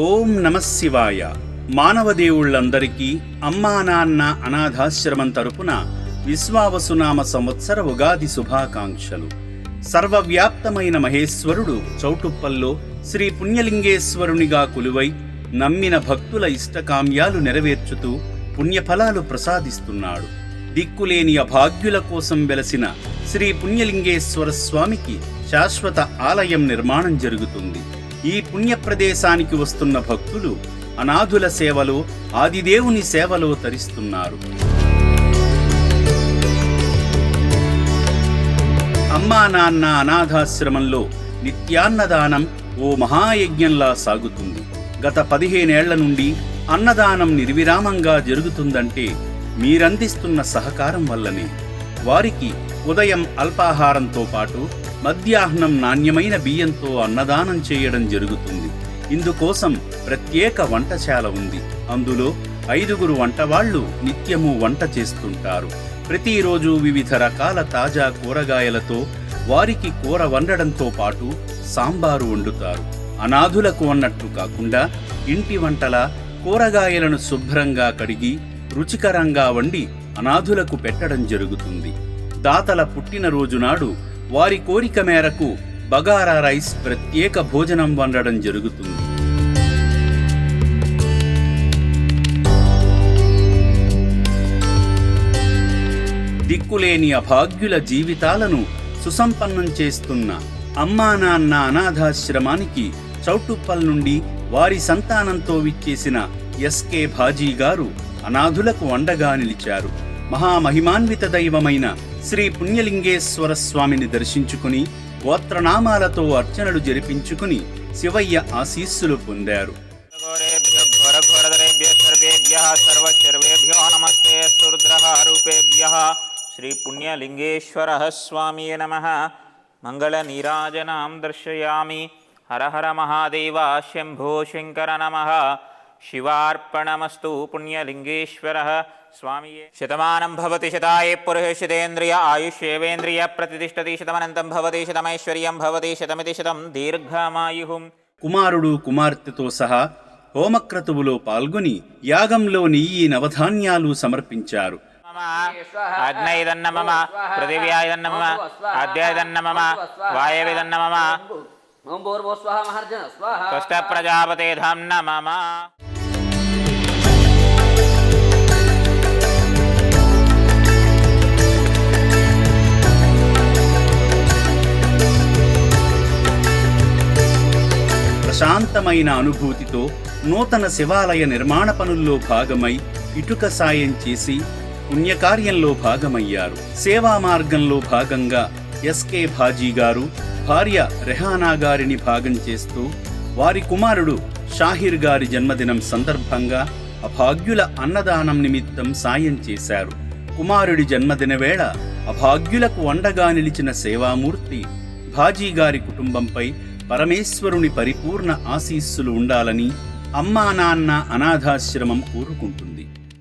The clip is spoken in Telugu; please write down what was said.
ఓం నమఃశివాయ. మానవదేవుళ్లందరికీ అమ్మా నాన్న అనాథాశ్రమం తరపున విశ్వావసునామ సంవత్సర ఉగాది శుభాకాంక్షలు. సర్వవ్యాప్తమైన మహేశ్వరుడు చౌటుప్పల్లో శ్రీ పుణ్యలింగేశ్వరునిగా కొలువై నమ్మిన భక్తుల ఇష్టకామ్యాలు నెరవేర్చుతూ పుణ్యఫలాలు ప్రసాదిస్తున్నాడు. దిక్కులేని అభాగ్యుల కోసం వెలసిన శ్రీ పుణ్యలింగేశ్వర స్వామికి శాశ్వత ఆలయం నిర్మాణం జరుగుతుంది. ఈ పుణ్యప్రదేశానికి వస్తున్న భక్తులు అనాథుల సేవలో, ఆదిదేవుని సేవలో తరిస్తున్నారు. అమ్మా నాన్న అనాథాశ్రమంలో నిత్యాన్నదానం ఓ మహాయజ్ఞంలా సాగుతుంది. గత 15 ఏళ్ల నుండి అన్నదానం నిర్విరామంగా జరుగుతుందంటే మీరందిస్తున్న సహకారం వల్లనే. వారికి ఉదయం అల్పాహారంతో పాటు మధ్యాహ్నం నాణ్యమైన బియ్యంతో అన్నదానం చేయడం జరుగుతుంది. ఇందుకోసం ప్రత్యేక వంటశాల ఉంది. అందులో 5 వంటవాళ్లు నిత్యము వంట చేస్తుంటారు. ప్రతిరోజు వివిధ రకాల తాజా కూరగాయలతో వారికి కూర వండడంతో పాటు సాంబారు వండుతారు. అనాథులకు అన్నట్టు కాకుండా ఇంటి వంటల కూరగాయలను శుభ్రంగా కడిగి రుచికరంగా వండి అనాథులకు పెట్టడం జరుగుతుంది. దాతల పుట్టినరోజు నాడు వారి కోరిక మేరకు బగారా రైస్ ప్రత్యేక భోజనం వండడం జరుగుతుంది. దిక్కులేని అభాగ్యుల జీవితాలను సుసంపన్నం చేస్తున్న అమ్మా నాన్న అనాథాశ్రమానికి చౌటుప్పల్ నుండి వారి సంతానంతో విచ్చేసిన ఎస్కే భాజీ గారు అనాథులకు అండగా నిలిచారు. మహామహిమాన్విత దైవమైన శ్రీ పుణ్యలింగేశ్వర స్వామిని దర్శించుకుని గోత్రనామాలతో అర్చనలు జరిపించుకుని శివయ్య ఆశీస్సులు పొందారు. శ్రీ పుణ్యలింగేశ్వర స్వామి నమః. మంగళ నీరాజనాం దర్శయామి. హర హర మహాదేవ శంభో శంకర నమః. శివార్పణమస్తు. పుణ్యలింగేశ్వర స్వామి. శతమానం భవతి శతాయే పురుషేంద్రియ ఆయుష్యేవేంద్రియ ప్రతిష్టతి. శతమనంతం భవతి శతమైశ్వర్యం భవతి శతమితి శతం దీర్ఘమాయు. కుమారుడు కుమార్తెతో సహా హోమక్రతువులో పాల్గొని యాగంలో నెయ్యి నవధాన్యాలు సమర్పించారు. అగ్నైదన్న మమ, పృథివ్యాయదన్న మమ, ఆద్యాయదన్న మమ, వాయవిదన్న మమ, త్వష్ట ప్రజాపతే ధామ్న మమ. ప్రశాంతమైన అనుభూతితో నూతన శివాలయ నిర్మాణ పనుల్లో భాగమై ఇటుక సాయం చేసి పుణ్యకార్యంలో భాగమయ్యారు. సేవా మార్గంలో భాగంగా ఎస్కే భాజీ గారు భార్య రెహానా గారిని భాగం చేస్తూ వారి కుమారుడు షాహిర్ గారి జన్మదినం సందర్భంగా అభాగ్యుల అన్నదానం నిమిత్తం సాయం చేశారు. కుమారుడి జన్మదిన వేళ అభాగ్యులకు అండగా నిలిచిన సేవామూర్తి భాజీ గారి కుటుంబంపై పరమేశ్వరుని పరిపూర్ణ ఆశీస్సులు ఉండాలని అమ్మా నాన్న అనాథాశ్రమం కోరుకుంటుంది.